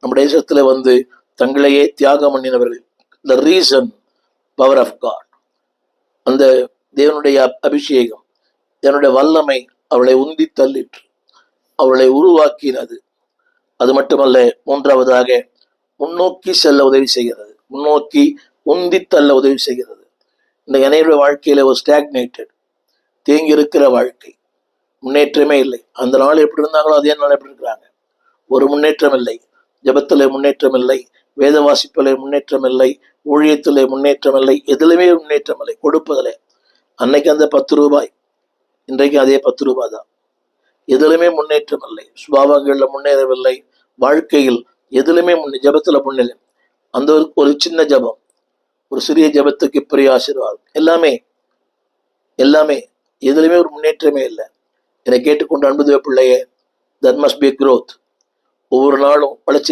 நம்ம தேசத்துல வந்து தங்களையே தியாகம் பண்ணினவர்கள். The reason power of God, அந்த தேவனுடைய அபிஷேகம், தேவனுடைய வல்லமை அவளை உந்தி தள்ளிற்று, அவளை உருவாக்கினது. அது மட்டுமல்ல, மூன்றாவதாக முன்னோக்கி செல்ல உதவி செய்கிறது, முன்னோக்கி உந்தி தள்ள உதவி செய்கிறது. இந்த இணைய வாழ்க்கையில ஒரு ஸ்டாக்னேட்டட், தேங்கி இருக்கிற வாழ்க்கை, முன்னேற்றமே இல்லை. அந்த நாள் எப்படி இருந்தாங்களோ அதே நாள் எப்படி இருக்கிறாங்க. ஒரு முன்னேற்றம் இல்லை, ஜபத்திலே முன்னேற்றம் இல்லை, வேத வாசிப்பிலே முன்னேற்றம் இல்லை, ஊழியத்திலே முன்னேற்றம் இல்லை, எதுலையுமே முன்னேற்றம் இல்லை. கொடுப்பதில்லை. அன்னைக்கு அந்த 10 ரூபாய், இன்றைக்கு அதே 10 ரூபாய் தான். எதுலையுமே முன்னேற்றம் இல்லை, சுபாவங்கள்ல முன்னேறவில்லை, வாழ்க்கையில் எதுலையுமே ஜபத்துல முன்னேற. அந்த ஒரு சின்ன ஜபம், ஒரு சிறிய ஜபத்துக்கு பெரிய ஆசீர்வாதம். எல்லாமே எல்லாமே எதுலையுமே ஒரு முன்னேற்றமே இல்லை. என்னை கேட்டுக்கொண்டு அன்பு தேவ பிள்ளையே, that must be growth. ஒவ்வொரு நாளும் வளர்ச்சி